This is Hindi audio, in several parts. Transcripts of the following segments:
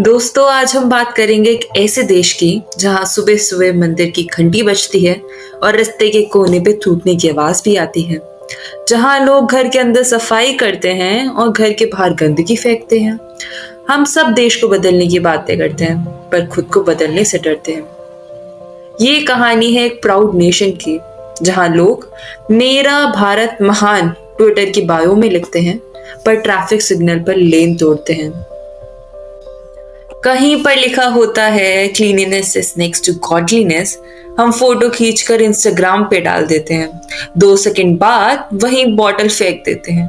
दोस्तों, आज हम बात करेंगे एक ऐसे देश की जहां सुबह सुबह मंदिर की घंटी बजती है और रास्ते के कोने पे थूकने की आवाज भी आती है। जहां लोग घर के अंदर सफाई करते हैं और घर के बाहर गंदगी फेंकते हैं। हम सब देश को बदलने की बातें करते हैं, पर खुद को बदलने से डरते हैं। ये कहानी है एक प्राउड नेशन की, जहां लोग मेरा भारत महान ट्विटर की बायो में लिखते हैं, पर ट्रैफिक सिग्नल पर लेन तोड़ते हैं। कहीं पर लिखा होता है cleanliness is next to godliness. हम फोटो खींचकर इंस्टाग्राम पे डाल देते हैं, 2 सेकंड बाद वहीं बॉटल फेंक देते हैं।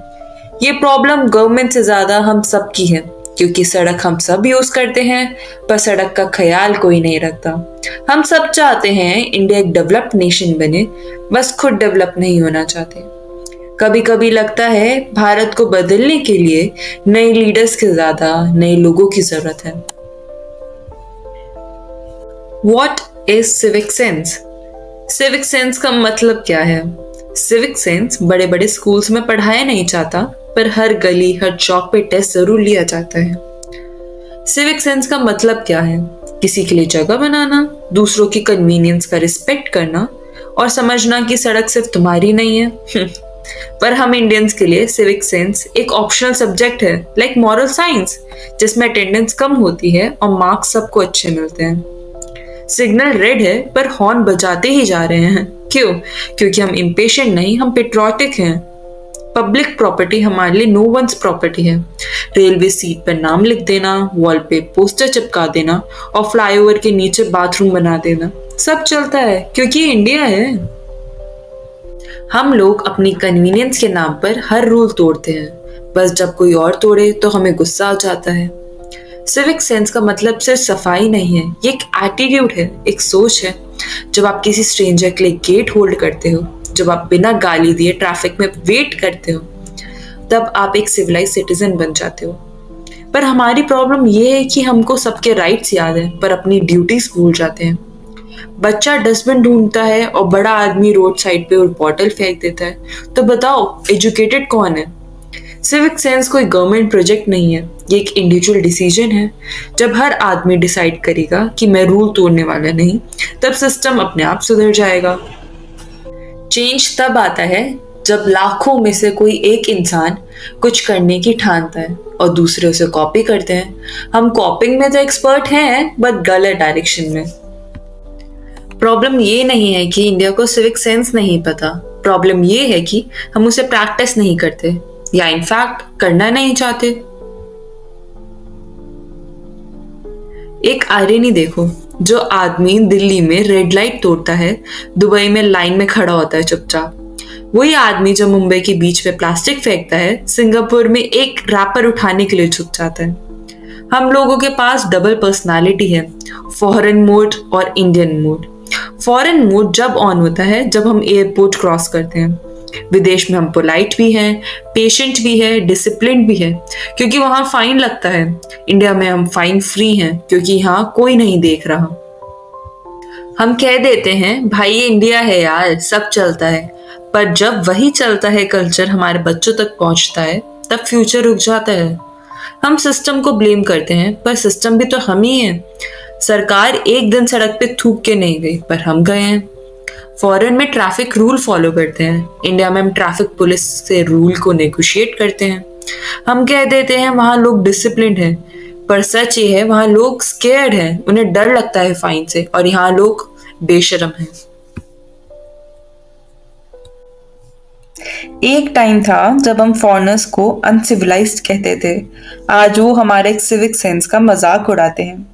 ये प्रॉब्लम गवर्नमेंट से ज्यादा हम सब की है, क्योंकि सड़क हम सब यूज करते हैं, पर सड़क का ख्याल कोई नहीं रखता। हम सब चाहते हैं इंडिया एक डेवलप्ड नेशन बने, बस खुद डेवलप नहीं होना चाहते। कभी कभी लगता है भारत को बदलने के लिए नए लीडर्स के ज्यादा नए लोगों की जरूरत है। What is civic sense? Civic sense का मतलब क्या है? सिविक सेंस बड़े बड़े स्कूल्स में पढ़ाया नहीं जाता, पर हर गली हर चौक पे टेस्ट जरूर लिया जाता है। सिविक सेंस का मतलब क्या है? किसी के लिए जगह बनाना, दूसरों की कन्वीनियंस का रिस्पेक्ट करना और समझना कि सड़क सिर्फ तुम्हारी नहीं है। पर हम इंडियंस के लिए सिविक सेंस एक ऑप्शनल सब्जेक्ट है, लाइक मॉरल साइंस, जिसमें अटेंडेंस कम होती है और मार्क्स सबको अच्छे मिलते हैं। सिग्नल रेड है पर हॉर्न बजाते ही जा रहे हैं। क्यों? क्योंकि हम इम्पेशेंट नहीं, हम पेट्रोटिक हैं। पब्लिक प्रॉपर्टी हमारे लिए नो वंस प्रॉपर्टी है। रेलवे सीट पर नाम लिख देना, वॉल पे पोस्टर चिपका देना और फ्लाईओवर के नीचे बाथरूम बना देना, सब चलता है क्योंकि ये इंडिया है। हम लोग अपनी कन्वीनियंस के नाम पर हर रूल तोड़ते हैं, बस जब कोई और तोड़े तो हमें गुस्सा आ जाता है। सिविक सेंस का मतलब सिर्फ सफाई नहीं है, ये एक एटीट्यूड है, एक सोच है। जब आप किसी स्ट्रेंजर के लिए गेट होल्ड करते हो, जब आप बिना गाली दिए ट्रैफिक में वेट करते हो, तब आप एक सिविलाइज सिटीजन बन जाते हो। पर हमारी प्रॉब्लम ये है कि हमको सबके राइट्स याद है, पर अपनी ड्यूटीज भूल जाते हैं। बच्चा डस्टबिन ढूंढता है और बड़ा आदमी रोड साइड पे और बॉटल फेंक देता है, तो बताओ एजुकेटेड कौन है? सिविक सेंस कोई गवर्नमेंट प्रोजेक्ट नहीं है, ये एक इंडिविजुअल डिसीजन है। जब हर आदमी डिसाइड करेगा कि मैं रूल तोड़ने वाला नहीं, तब सिस्टम अपने आप सुधर जाएगा। चेंज तब आता है जब लाखों में से कोई एक इंसान कुछ करने की ठानता है और दूसरे उसे कॉपी करते हैं। हम कॉपिंग में तो एक्सपर्ट हैं, बट गलत डायरेक्शन में। प्रॉब्लम ये नहीं है कि इंडिया को सिविक सेंस नहीं पता, प्रॉब्लम ये है कि हम उसे प्रैक्टिस नहीं करते या इनफैक्ट करना नहीं चाहते। एक आयरनी देखो, जो आदमी दिल्ली में रेड लाइट तोड़ता है, दुबई में लाइन में खड़ा होता है चुपचाप। वही आदमी जो मुंबई के बीच में प्लास्टिक फेंकता है, सिंगापुर में एक रैपर उठाने के लिए झुक जाता है। हम लोगों के पास डबल पर्सनालिटी है, फॉरेन मोड और इंडियन मोड। फॉरेन मोड जब ऑन होता है जब हम एयरपोर्ट क्रॉस करते हैं। विदेश में हम पोलाइट भी हैं, पेशेंट भी है, डिसिप्लिन भी है, क्योंकि वहां फाइन लगता है। इंडिया में हम फाइन फ्री हैं, क्योंकि यहाँ कोई नहीं देख रहा। हम कह देते हैं भाई ये इंडिया है यार, सब चलता है, पर जब वही चलता है कल्चर हमारे बच्चों तक पहुंचता है, तब फ्यूचर रुक जाता है। हम सिस्टम को ब्लेम करते हैं, पर सिस्टम भी तो हम ही है। सरकार एक दिन सड़क पे थूक के नहीं गई, पर हम गए हैं। फॉरेन में ट्रैफिक रूल फॉलो करते हैं, इंडिया में हम ट्रैफिक पुलिस से रूल को नेगोशिएट करते हैं। हम कह देते हैं वहां लोग डिसिप्लिन्ड हैं, पर सच ये है वहां लोग स्केयर्ड हैं, उन्हें डर लगता है फाइन से, और यहाँ लोग बेशरम हैं। एक टाइम था जब हम फॉरेनर्स को अनसिविलाइज्ड कहते थे, आज वो हमारे सिविक सेंस का मजाक उड़ाते हैं।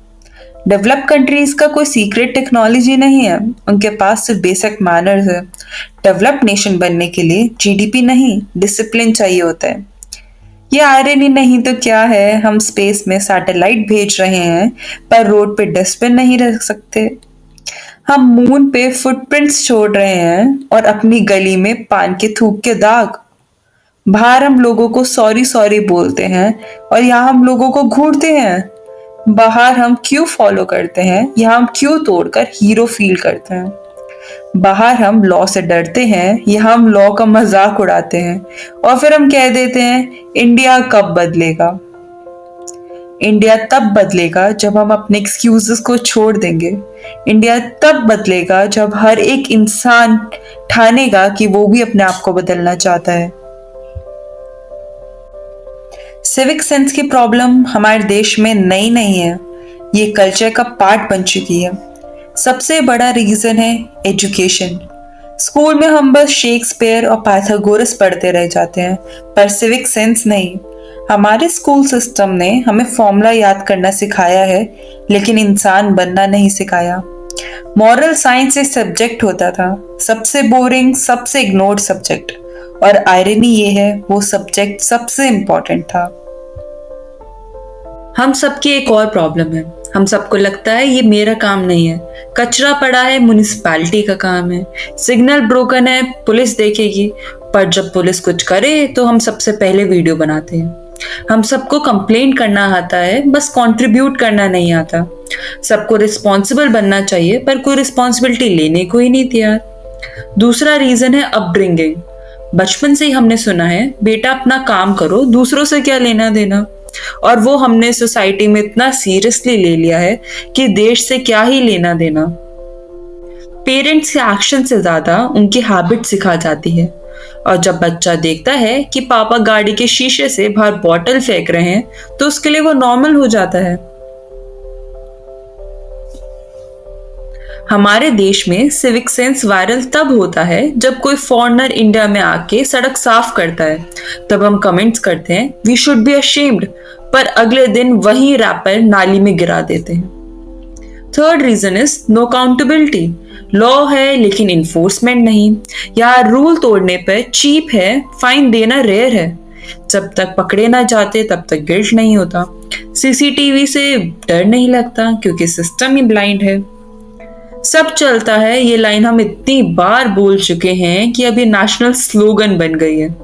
डेवलप कंट्रीज का कोई सीक्रेट टेक्नोलॉजी नहीं है, उनके पास सिर्फ बेसिक मैनर्स है। डेवलप नेशन बनने के लिए जीडीपी नहीं, डिसिप्लिन चाहिए होता है। ये आयरनी नहीं तो क्या है, हम स्पेस में सैटेलाइट भेज रहे हैं, पर रोड पे डस्टबिन नहीं रख सकते। हम मून पे फुटप्रिंट्स छोड़ रहे हैं और अपनी गली में पान के थूक के दाग। बाहर हम लोगों को सॉरी सॉरी बोलते हैं और यहाँ हम लोगों को घूरते हैं। बाहर हम क्यों फॉलो करते हैं, यहाँ हम क्यों तोड़कर हीरो फील करते हैं। बाहर हम लॉ से डरते हैं, यहाँ हम लॉ का मजाक उड़ाते हैं और फिर हम कह देते हैं इंडिया कब बदलेगा। इंडिया तब बदलेगा जब हम अपने एक्सक्यूजेस को छोड़ देंगे। इंडिया तब बदलेगा जब हर एक इंसान ठानेगा कि वो भी अपने आप को बदलना चाहता है। सिविक सेंस की प्रॉब्लम हमारे देश में नई नहीं है, ये कल्चर का पार्ट बन चुकी है। सबसे बड़ा रीजन है एजुकेशन। स्कूल में हम बस शेक्सपियर और पाइथागोरस पढ़ते रह जाते हैं, पर सिविक सेंस नहीं। हमारे स्कूल सिस्टम ने हमें फॉर्मूला याद करना सिखाया है, लेकिन इंसान बनना नहीं सिखाया। मॉरल साइंस एक सब्जेक्ट होता था, सबसे बोरिंग, सबसे इग्नोर्ड सब्जेक्ट, और आयरनी ये है वो सब्जेक्ट सबसे इंपॉर्टेंट था। हम सबकी एक और प्रॉब्लम है, हम सबको लगता है ये मेरा काम नहीं है, कचरा पड़ा है म्युनिसिपैलिटी का काम है, सिग्नल ब्रोकन है पुलिस देखेगी। पर जब पुलिस कुछ करे तो हम सबसे पहले वीडियो बनाते हैं। हम सबको कंप्लेन करना आता है, बस कंट्रीब्यूट करना नहीं आता। सबको रिस्पॉन्सिबल बनना चाहिए, पर कोई रिस्पॉन्सिबिलिटी लेने को ही नहीं तैयार। दूसरा रीजन है अपब्रिंगिंग। बचपन से ही हमने सुना है बेटा अपना काम करो, दूसरों से क्या लेना देना, और वो हमने सोसाइटी में इतना सीरियसली ले लिया है कि देश से क्या ही लेना देना। पेरेंट्स के एक्शन से ज्यादा उनकी हैबिट सिखा जाती है, और जब बच्चा देखता है कि पापा गाड़ी के शीशे से बाहर बॉटल फेंक रहे हैं तो उसके लिए वो नॉर्मल हो जाता है। हमारे देश में सिविक सेंस वायरल तब होता है जब कोई फॉरेनर इंडिया में आके सड़क साफ करता है, तब हम कमेंट्स करते हैं वी शुड बी अशेम्ड, पर अगले दिन वही रैपर नाली में गिरा देते हैं। Third reason is no accountability. Law है लेकिन इन्फोर्समेंट नहीं, या रूल तोड़ने पर चीप है, फाइन देना रेयर है। जब तक पकड़े ना जाते तब तक गिल्ट नहीं होता। सीसीटीवी से डर नहीं लगता क्योंकि सिस्टम ही ब्लाइंड है। सब चलता है, ये लाइन हम इतनी बार बोल चुके हैं कि अब ये नेशनल स्लोगन बन गई है।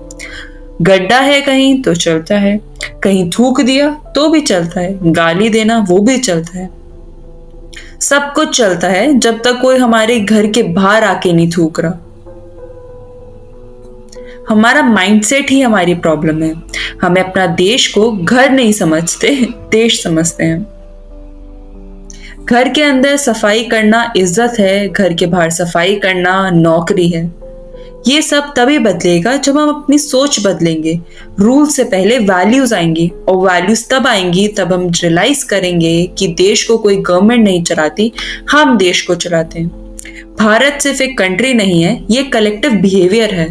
गड्ढा है कहीं तो चलता है, कहीं थूक दिया तो भी चलता है, गाली देना वो भी चलता है। सब कुछ चलता है जब तक कोई हमारे घर के बाहर आके नहीं थूक रहा। हमारा माइंडसेट ही हमारी प्रॉब्लम है। हमें अपना देश को घर नहीं समझते, देश समझते हैं। घर के अंदर सफाई करना इज्जत है, घर के बाहर सफाई करना नौकरी है। ये सब तभी बदलेगा जब हम अपनी सोच बदलेंगे। रूल से पहले वैल्यूज आएंगी, और वैल्यूज तब आएंगी तब हम रियलाइज करेंगे कि देश को कोई गवर्नमेंट नहीं चलाती, हम देश को चलाते हैं। भारत सिर्फ एक कंट्री नहीं है, ये कलेक्टिव बिहेवियर है।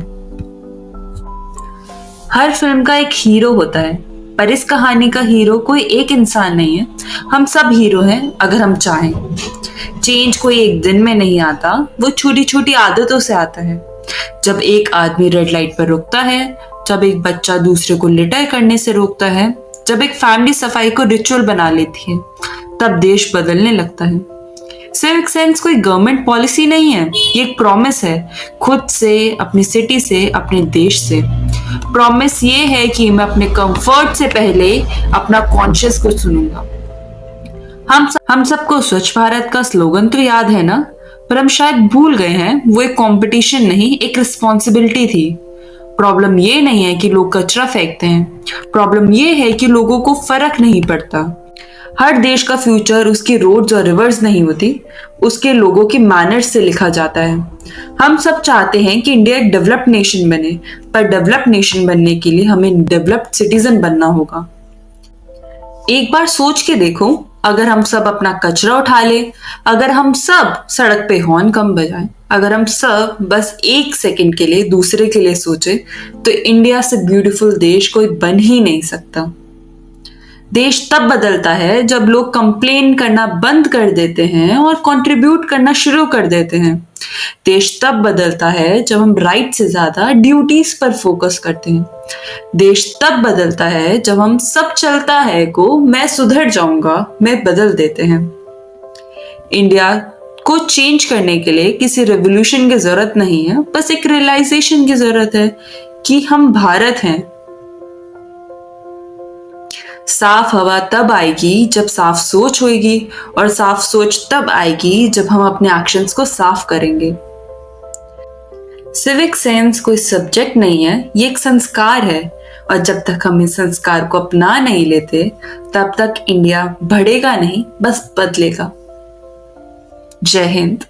हर फिल्म का एक हीरो होता है, पर इस कहानी का हीरो कोई एक इंसान नहीं है, हम सब हीरो हैं अगर हम चाहें। चेंज कोई एक दिन में नहीं आता, वो छोटी छोटी आदतों से आता है। जब एक आदमी रेड लाइट पर रुकता है, जब एक बच्चा दूसरे को लिटर करने से रोकता है, जब एक फैमिली सफाई को रिचुअल बना लेती है, तब देश बदलने लगता है। सिविक सेंस कोई गवर्नमेंट पॉलिसी नहीं है, ये एक प्रॉमिस है, खुद से, अपनी सिटी से, अपने देश से। प्रॉमिस ये है कि मैं अपने कंफर्ट से पहले अपना कॉन्शियस को सुनूंगा। हम सबको स्वच्छ भारत का स्लोगन तो याद है ना, पर हम शायद भूल गए हैं वो एक कंपटीशन नहीं, एक रिस्पॉन्सिबिलिटी थी। प्रॉब्लम ये नहीं है कि लोग कचरा फेंकते हैं, प्रॉब्लम ये है कि लोगों को फर्क नहीं पड़ता। हर देश का फ्यूचर उसके रोड्स और रिवर्स नहीं होती, उसके लोगों के मैनर्स से लिखा जाता है। हम सब चाहते हैं कि इंडिया एक डेवलप्ड नेशन बने, पर डेवलप्ड नेशन बनने के लिए हमें डेवलप्ड सिटीजन बनना होगा। एक बार सोच के देखो, अगर हम सब अपना कचरा उठा ले, अगर हम सब सड़क पे हॉर्न कम बजाएं, अगर हम सब बस एक सेकंड के लिए दूसरे के लिए सोचें, तो इंडिया से ब्यूटीफुल देश कोई बन ही नहीं सकता। देश तब बदलता है जब लोग कंप्लेन करना बंद कर देते हैं और कंट्रीब्यूट करना शुरू कर देते हैं। देश तब बदलता है जब हम राइट से ज्यादा ड्यूटीज पर फोकस करते हैं। देश तब बदलता है जब हम सब चलता है को मैं सुधर जाऊंगा मैं बदल देते हैं। इंडिया को चेंज करने के लिए किसी रेवोल्यूशन की जरूरत नहीं है, बस एक रियलाइजेशन की जरूरत है कि हम भारत हैं। साफ हवा तब आएगी जब साफ सोच होगी, और साफ सोच तब आएगी जब हम अपने एक्शंस को साफ करेंगे। सिविक सेंस कोई सब्जेक्ट नहीं है, ये एक संस्कार है। और जब तक हम इस संस्कार को अपना नहीं लेते तब तक इंडिया बढ़ेगा नहीं, बस बदलेगा। जय हिंद।